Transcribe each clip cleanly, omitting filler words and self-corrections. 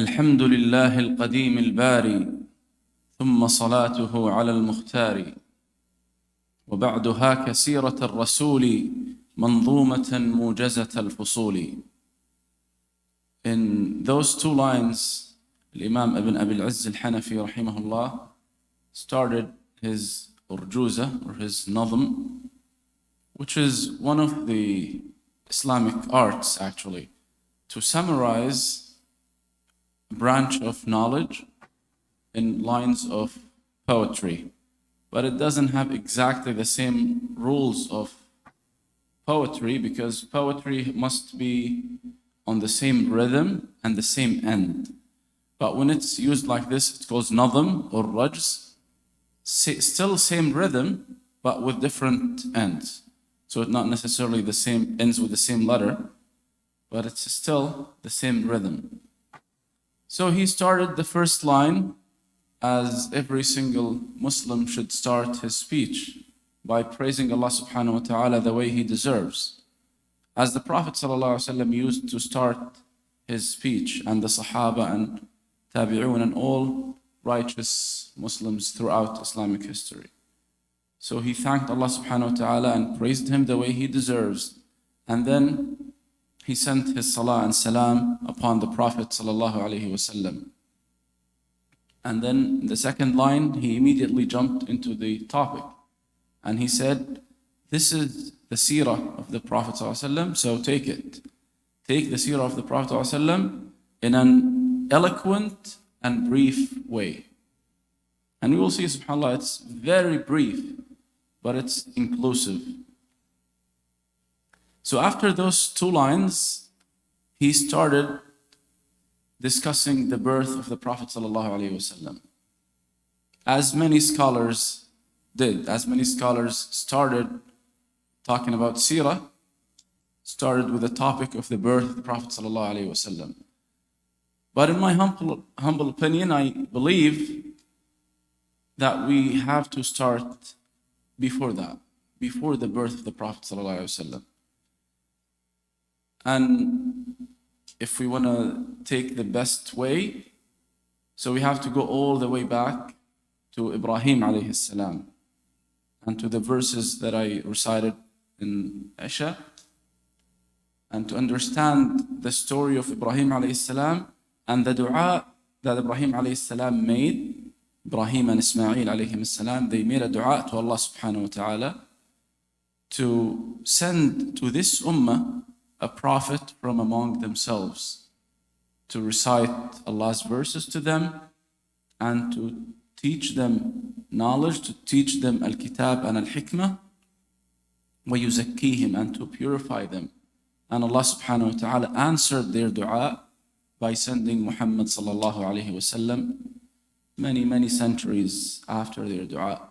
الحمد لله القديم الباري ثم صلاته على المختار وبعدها كسيرة الرسول منظومة موجزة الفصول. In those two lines, Imam Ibn Abi al-Izz al-Hanafi rahimahullah started his urjuza or his nazm, which is one of the Islamic arts actually, to summarize a branch of knowledge in lines of poetry. But it doesn't have exactly the same rules of poetry, because poetry must be on the same rhythm and the same end. But when it's used like this, it goes nadam or rajz, still same rhythm, but with different ends. So it's not necessarily the same, ends with the same letter, but it's still the same rhythm. So he started the first line, as every single Muslim should start his speech, by praising Allah subhanahu wa ta'ala the way he deserves. As the Prophet ﷺ used to start his speech, and the Sahaba and Tabi'un and all righteous Muslims throughout Islamic history. So he thanked Allah subhanahu wa ta'ala and praised him the way he deserves. And then he sent his salah and salam upon the Prophet sallallahu alaihi wasallam. And then in the second line, he immediately jumped into the topic. And he said, this is the seerah of the Prophet ﷺ, so take it. Take the seerah of the Prophet ﷺ in an eloquent and brief way. And you will see, subhanAllah, it's very brief, but it's inclusive. So after those two lines, he started discussing the birth of the Prophet ﷺ. As many scholars did, as many scholars started talking about Seerah, started with the topic of the birth of the Prophet ﷺ. But in my humble opinion, I believe that we have to start before that, before the birth of the Prophet ﷺ. And if we want to take the best way, so we have to go all the way back to Ibrahim alayhi salam, and to the verses that I recited in Isha, and to understand the story of Ibrahim alayhi salam and the dua that Ibrahim alayhi salam made. Ibrahim and Ismail alayhim salam, they made a dua to Allah subhanahu wa ta'ala to send to this ummah a prophet from among themselves, to recite Allah's verses to them and to teach them knowledge, to teach them al-kitab and al-hikmah, وَيُزَكِّيهِمْ, and to purify them. And Allah subhanahu wa ta'ala answered their dua by sending Mohammed sallallahu alayhi wa sallam many centuries after their dua.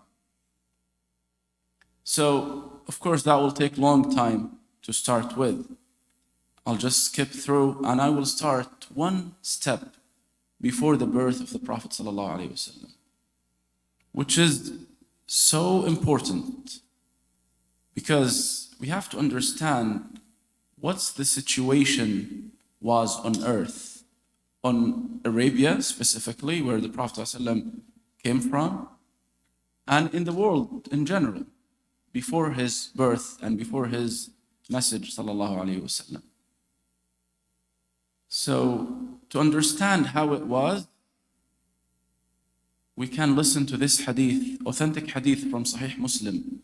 So, of course, that will take long time to start with. I'll just skip through, and I will start one step before the birth of the Prophet ﷺ, which is so important, because we have to understand what's the situation was on earth, on Arabia specifically, where the Prophet ﷺ came from, and in the world in general, before his birth and before his message sallallahu alaihi wasallam. So, to understand how it was, we can listen to this hadith, authentic hadith from Sahih Muslim.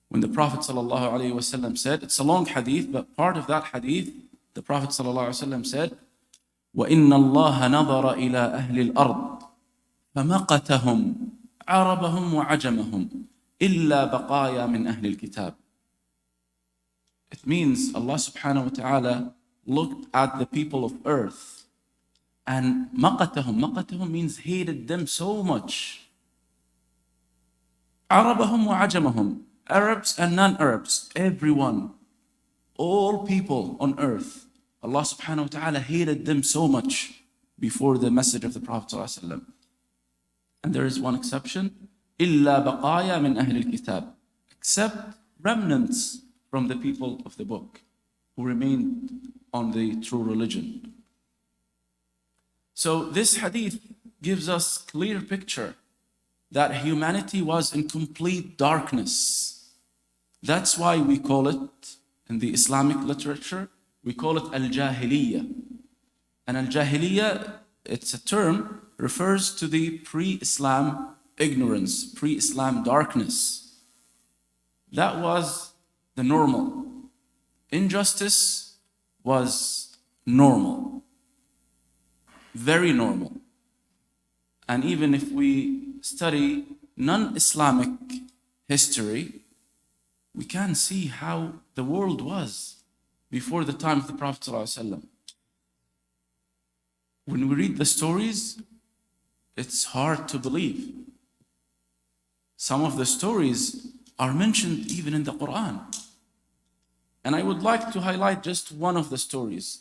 When the Prophet ﷺ said, it's a long hadith, but part of that hadith, the Prophet ﷺ said, وَإِنَّ اللَّهَ نَظَرَ إِلَىٰ أَهْلِ الْأَرْضِ فَمَقَتَهُمْ عَرَبَهُمْ وَعَجَمَهُمْ إِلَّا بَقَايَا مِنْ أَهْلِ الْكِتَابِ. It means Allah subhanahu wa ta'ala looked at the people of earth, and maqatahum means hated them so much. Arabahum wa ajamahum, Arabs and non-Arabs, everyone, all people on earth, Allah subhanahu wa ta'ala hated them so much before the message of the Prophet ﷺ. And there is one exception, إِلَّا بَقَايَا مِنْ أَهْلِ الْكِتَابِ, except remnants from the people of the book who remained on the true religion. So this hadith gives us clear picture that humanity was in complete darkness. That's why we call it, in the Islamic literature, we call it Al-Jahiliyya. And Al-Jahiliyya, it's a term, refers to the pre-Islam ignorance, pre-Islam darkness. That was the normal. Injustice was normal. Very normal. And even if we study non-Islamic history, we can see how the world was before the time of the Prophet ﷺ. When we read the stories, it's hard to believe. Some of the stories are mentioned even in the Quran. And I would like to highlight just one of the stories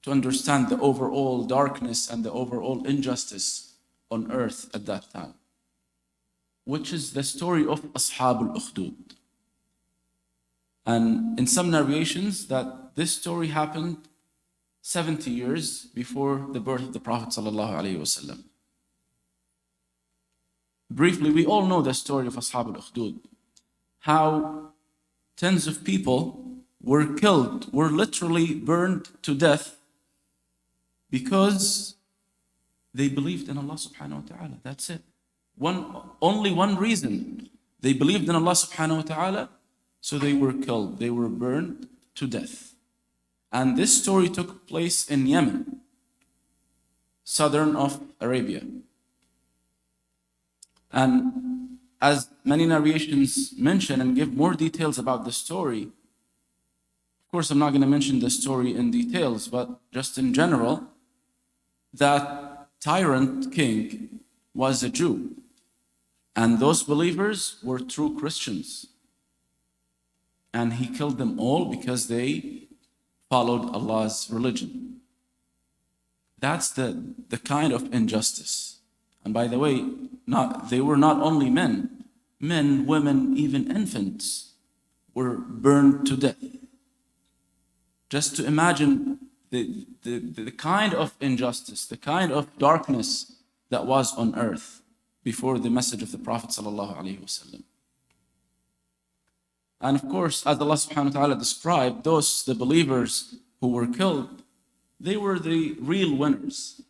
to understand the overall darkness and the overall injustice on earth at that time, which is the story of Ashab al-Ukhdud. And in some narrations that this story happened 70 years before the birth of the Prophet ﷺ. Briefly, we all know the story of Ashab al-Ukhdud, how tens of people were killed, were literally burned to death because they believed in Allah subhanahu wa ta'ala. That's it. Only one reason. They believed in Allah subhanahu wa ta'ala, so they were killed. They were burned to death. And this story took place in Yemen, southern of Arabia. And as many narrations mention and give more details about the story, of course I'm not going to mention the story in details, but just in general, that tyrant king was a Jew. And those believers were true Christians. And he killed them all because they followed Allah's religion. That's the kind of injustice. And by the way, they were not only men, women, even infants were burned to death. Just to imagine the kind of injustice, the kind of darkness that was on earth before the message of the Prophet ﷺ. And of course, as Allah subhanahu wa ta'ala described, the believers who were killed, they were the real winners.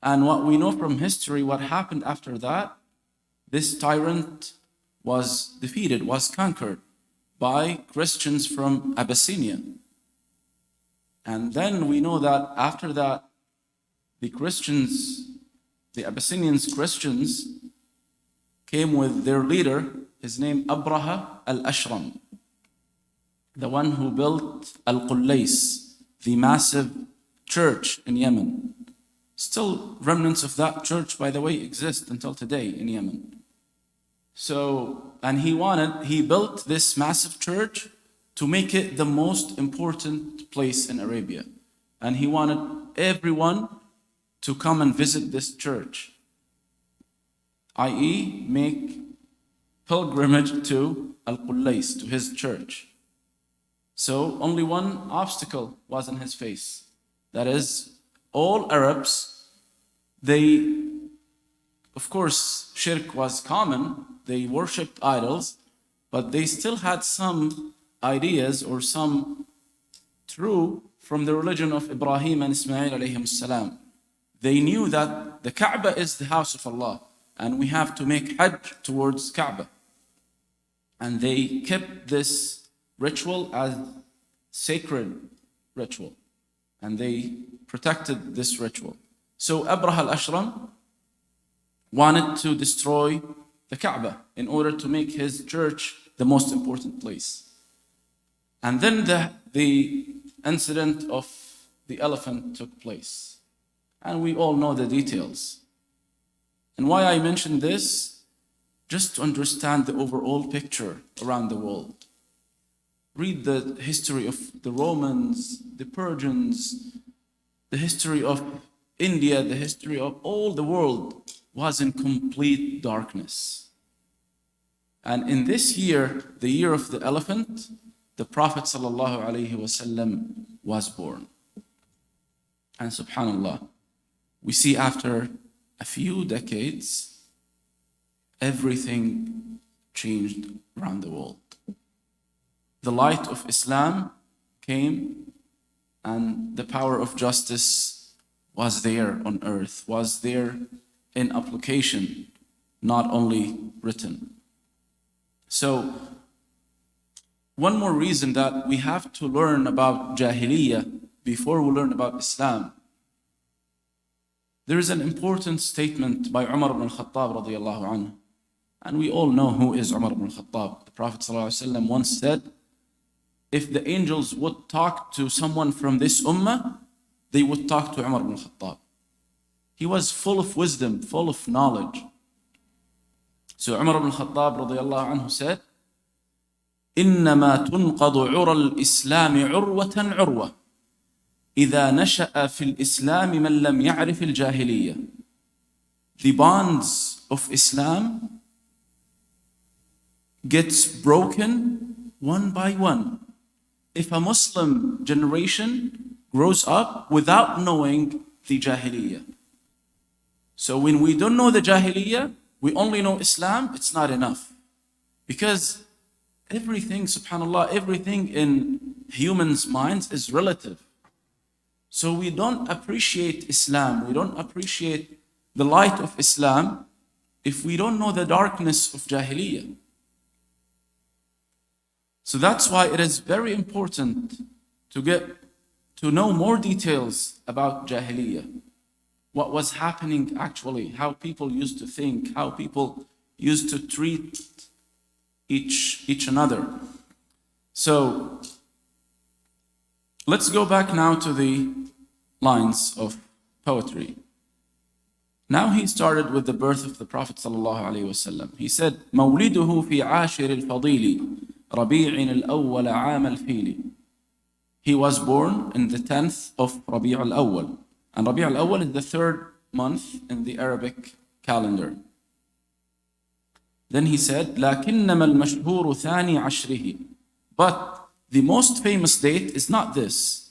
And what we know from history, what happened after that, this tyrant was defeated, was conquered by Christians from Abyssinia. And then we know that after that, the Abyssinians Christians came with their leader, his name Abraha al-Ashram, the one who built Al-Qullais, the massive church in Yemen. Still remnants of that church, by the way, exist until today in Yemen. And he built this massive church to make it the most important place in Arabia. And he wanted everyone to come and visit this church, i.e. make pilgrimage to Al-Qullais, to his church. So only one obstacle was in his face. That is, all Arabs, of course, shirk was common. They worshipped idols, but they still had some ideas or some true from the religion of Ibrahim and Ismail alayhim salam. They knew that the Kaaba is the house of Allah and we have to make Hajj towards Kaaba. And they kept this ritual as sacred ritual. And they protected this ritual. So Abraha al-Ashram wanted to destroy the Kaaba in order to make his church the most important place. And then the incident of the elephant took place. And we all know the details. And why I mention this? Just to understand the overall picture around the world. Read the history of the Romans, the Persians, the history of India, the history of all the world was in complete darkness. And in this year, the year of the elephant, the Prophet ﷺ was born. And subhanAllah, we see after a few decades, everything changed around the world. The light of Islam came, and the power of justice was there on earth, was there in application, not only written. So, one more reason that we have to learn about Jahiliyyah before we learn about Islam. There is an important statement by Umar ibn al-Khattab radiyallahu anhu. And we all know who is Umar ibn al-Khattab. The Prophet ﷺ once said, if the angels would talk to someone from this ummah, they would talk to Umar ibn al-Khattab. He was full of wisdom, full of knowledge. So Umar ibn al-Khattab radiyallahu anhu said, إنما تنقض عرى الإسلام عروة عروة إذا نشأ في الإسلام من لم يعرف الجاهلية. The bonds of Islam gets broken one by one if a Muslim generation grows up without knowing the Jahiliyyah. So when we don't know the Jahiliyyah, we only know Islam, it's not enough. Because everything, subhanAllah, everything in humans' minds is relative. So we don't appreciate Islam, we don't appreciate the light of Islam if we don't know the darkness of Jahiliyyah. So that's why it is very important to know more details about Jahiliyyah. What was happening actually, how people used to think, how people used to treat each another. So let's go back now to the lines of poetry. Now he started with the birth of the Prophet ﷺ. He said, مولده في عاشر الفضيل ربيع الأول عام الفيل. He was born in the 10th of Rabi' al-Awwal. And Rabi' al-Awwal is the 3rd month in the Arabic calendar. Then he said, لكنما المشهور ثاني عشره. But the most famous date is not this.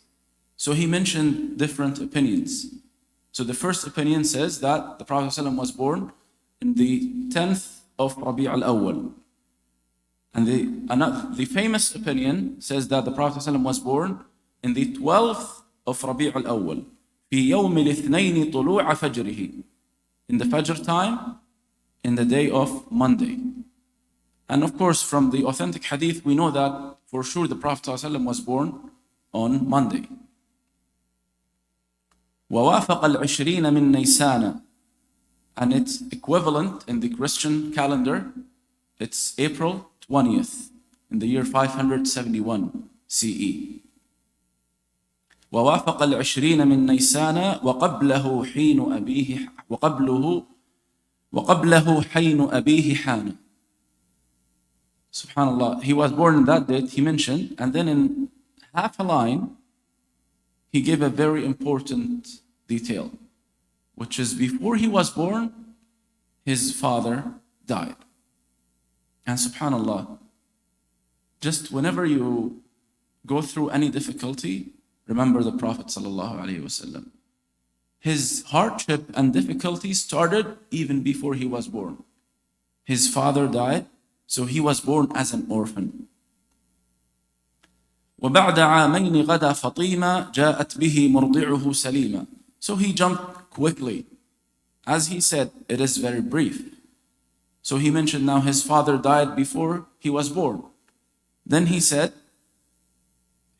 So he mentioned different opinions. So the first opinion says that the Prophet ﷺ was born in the 10th of Rabi' al-Awwal. And the famous opinion says that the Prophet ﷺ was born in the 12th of Rabi' al-Awwal. في يوم الاثنين طلوع فجره. In the Fajr time, in the day of Monday. And of course, from the authentic hadith, we know that for sure the Prophet ﷺ was born on Monday. ووافق العشرين من نيسان. And it's equivalent in the Christian calendar, it's April 20th in the year 571 CE. ووافق العشرين من نيسان وقبله حين أبيه وقبله حين أبيه حان. Subhanallah, he was born in that date, he mentioned, and then in half a line, he gave a very important detail, which is before he was born, his father died. And subhanallah, just whenever you go through any difficulty, remember the Prophet ﷺ. His hardship and difficulty started even before he was born. His father died, so he was born as an orphan. وبعد عامين غدا فطيمة جاءت به مرضعه سليمة. So he jumped quickly. As he said, it is very brief. So he mentioned now his father died before he was born. Then he said,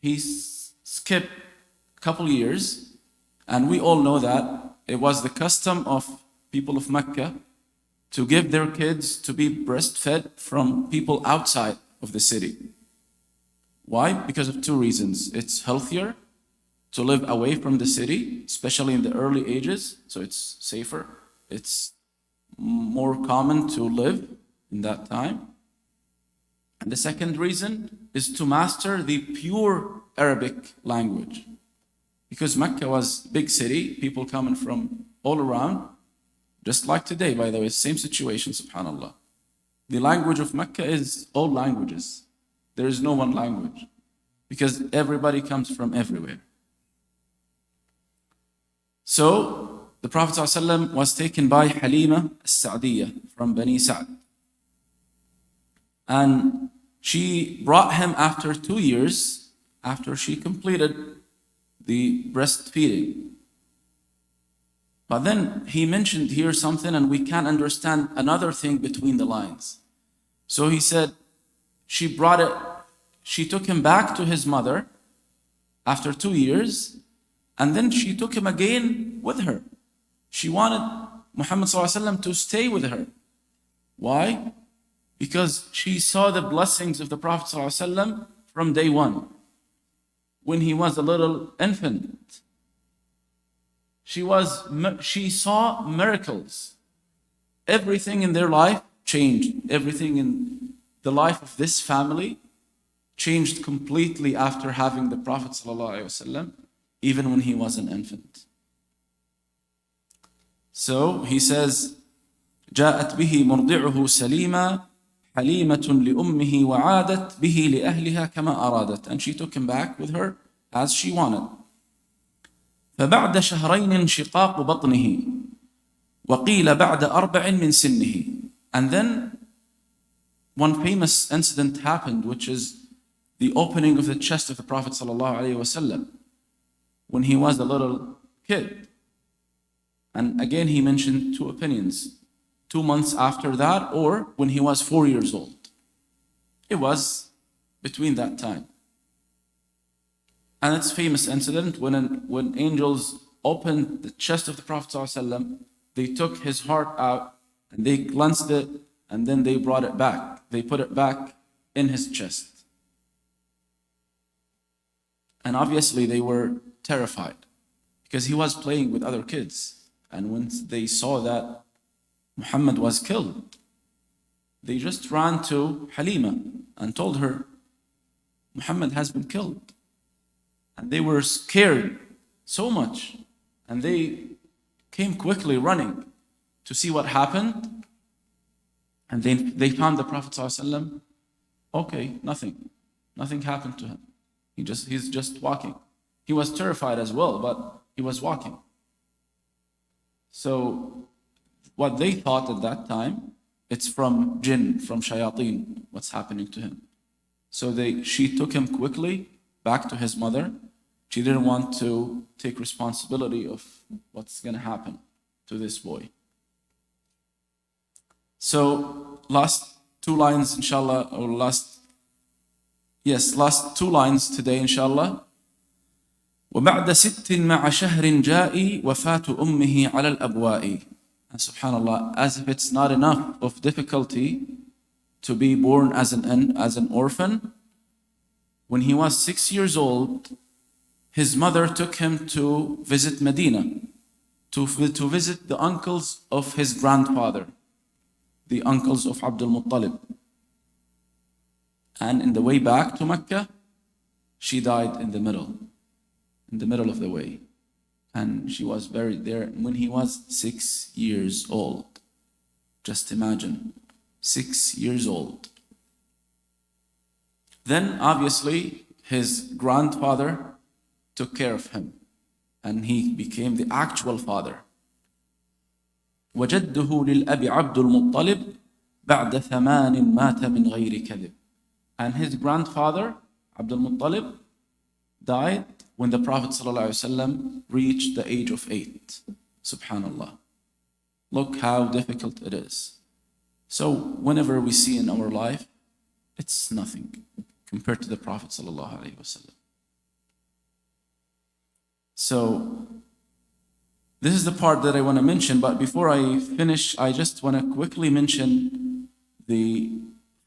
he skipped a couple years, and we all know that it was the custom of people of Mecca to give their kids to be breastfed from people outside of the city. Why? Because of two reasons. It's healthier to live away from the city, especially in the early ages, so it's safer. It's more common to live in that time. And the second reason is to master the pure Arabic language. Because Mecca was a big city, people coming from all around, just like today, by the way, same situation, subhanAllah. The language of Mecca is all languages. There is no one language, because everybody comes from everywhere. So the Prophet ﷺ was taken by Halima al-Sa'diyya from Bani Sa'd. And she brought him after 2 years, after she completed the breastfeeding. But then he mentioned here something, and we can't understand another thing between the lines. So he said, she took him back to his mother after 2 years, and then she took him again with her. She wanted Muhammad ﷺ to stay with her. Why? Because she saw the blessings of the Prophet ﷺ from day one, when he was a little infant. She saw miracles. Everything in their life changed. Everything in the life of this family changed completely after having the Prophet ﷺ, even when he was an infant. So he says, جاءت به مرضعه سليما حليمة لأمه وعادت به لأهلها كما أرادت. And she took him back with her as she wanted. فبعد شهرين انشقاق بطنه وقيل بعد 4 من سنه. And then one famous incident happened, which is the opening of the chest of the Prophet ﷺ when he was a little kid. And again he mentioned 2 opinions. 2 months after that, or when he was 4 years old. It was between that time. And it's a famous incident when angels opened the chest of the Prophet ﷺ, they took his heart out and they cleansed it, and then they brought it back. They put it back in his chest. And obviously they were terrified because he was playing with other kids. And when they saw that Muhammad was killed, they just ran to Halima and told her, Muhammad has been killed. And they were scared so much. And they came quickly running to see what happened. And they found the Prophet ﷺ, okay, nothing happened to him. He's just walking. He was terrified as well, but he was walking. So what they thought at that time, it's from jinn, from shayateen, what's happening to him. So she took him quickly back to his mother. She didn't want to take responsibility of what's going to happen to this boy. So last 2 lines, inshallah, or last 2 lines today, inshallah. وبعد 6 مع شهر جاء وفاة أمه على الأبواء. And subhanallah, as if it's not enough of difficulty to be born as an orphan, when he was 6 years old, his mother took him to visit Medina, to visit the uncles of his grandfather, the uncles of Abdul Muttalib. And in the way back to Mecca, she died in the middle of the way. And she was buried there when he was 6 years old. Just imagine, 6 years old. Then obviously his grandfather took care of him, and he became the actual father. وجده للأب عبد المطلب بعد 8 مات من غير كذب. And his grandfather, Abdul Muttalib, died when the Prophet ﷺ reached the age of 8. Subhanallah. Look how difficult it is. So whenever we see in our life, it's nothing compared to the Prophet ﷺ. So this is the part that I want to mention, but before I finish, I just want to quickly mention the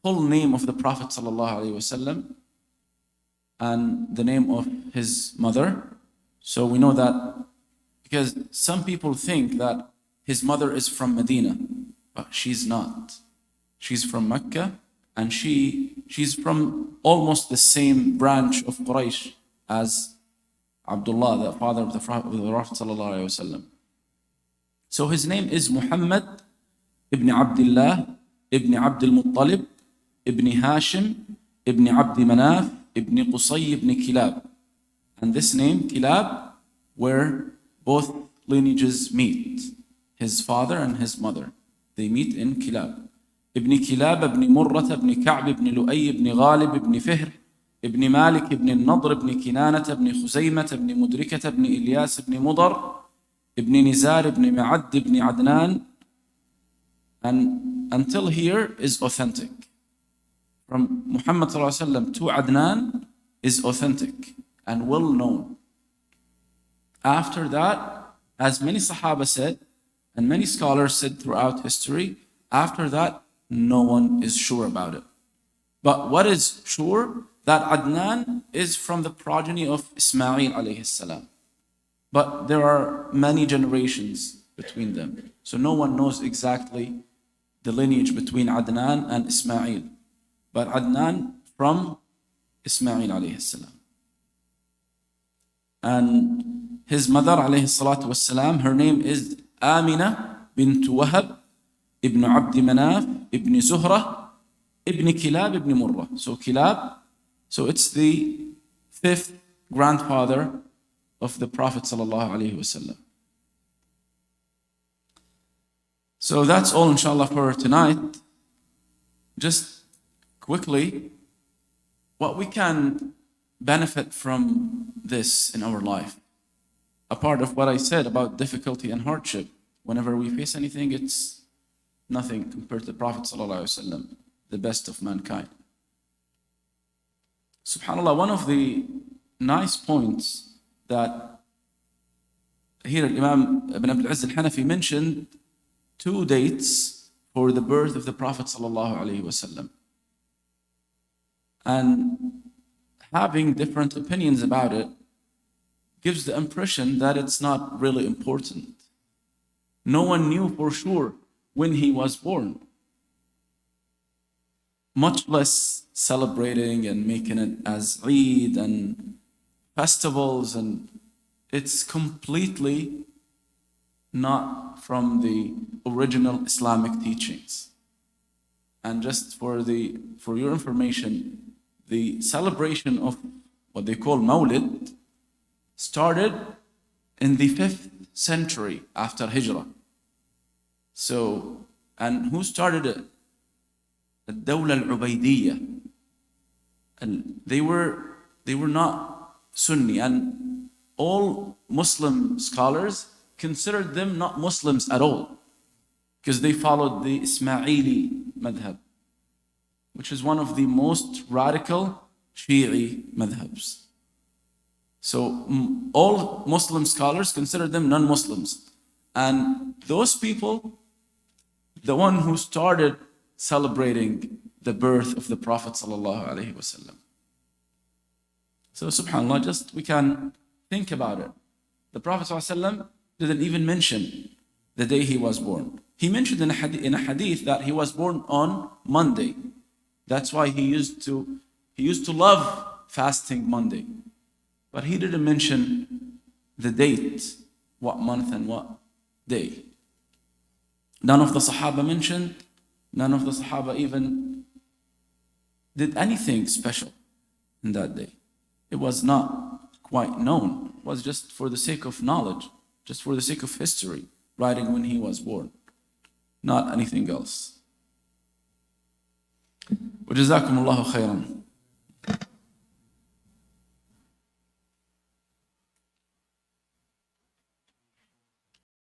full name of the Prophet ﷺ and the name of his mother. So we know that because some people think that his mother is from Medina, but she's not. She's from Mecca, and she's from almost the same branch of Quraysh as Abdullah, the father of the Prophet ﷺ. So his name is Muhammad ibn Abdullah ibn Abdul Muttalib ibn Hashim ibn Abd Manaf ibn Qusay ibn Kilab. And this name, Kilab, were both lineages meet. His father and his mother. They meet in Kilab. ابن كلاب ابن مرة ابن كعب ابن لؤي ابن غالب ابن فهر ابن مالك ابن النضر ابن كنانة ابن خزيمة ابن مدركة ابن إلياس ابن مضر ابن نزار ابن معد ابن عدنان. And until here is authentic. From Muhammad ﷺ to Adnan is authentic and well known. After that, as many Sahaba said, and many scholars said throughout history, after that, no one is sure about it. But what is sure? That Adnan is from the progeny of Ismail alayhi salam. But there are many generations between them. So no one knows exactly the lineage between Adnan and Ismail. But Adnan from Ismail alayhi salam. And his mother alayhi salatu wassalam, her name is Amina bint Wahab ibn Abd Manaf ibn Zuhra ibn Kilab ibn Murrah. So Kilab, so it's the 5th grandfather of the Prophet sallallahu alaihi wasallam. So that's all inshallah for tonight. Just quickly, what we can benefit from this in our life. A part of what I said about difficulty and hardship. Whenever we face anything, it's nothing compared to the Prophet ﷺ, the best of mankind. SubhanAllah, one of the nice points that here Imam Ibn Abdul Aziz al-Hanafi mentioned 2 dates for the birth of the Prophet ﷺ. And having different opinions about it gives the impression that it's not really important. No one knew for sure when he was born, much less celebrating and making it as Eid and festivals, and it's completely not from the original Islamic teachings. And just for your information, the celebration of what they call Mawlid started in the 5th century after Hijrah. So, and who started it? Al-Dawla al-Ubaydiyya. And they were not Sunni, and all Muslim scholars considered them not Muslims at all, because they followed the Ismaili madhab, which is one of the most radical Shi'i madhabs. So all Muslim scholars consider them non-Muslims. And those people, the one who started celebrating the birth of the Prophet ﷺ. So subhanAllah, just we can think about it. The Prophet ﷺ didn't even mention the day he was born. He mentioned in a hadith that he was born on Monday. That's why he used to love fasting Monday. But he didn't mention the date, what month and what day. None of the Sahaba mentioned, none of the Sahaba even did anything special in that day. It was not quite known. It was just for the sake of knowledge, just for the sake of history, writing when he was born, not anything else. وجزاكم الله خيرا.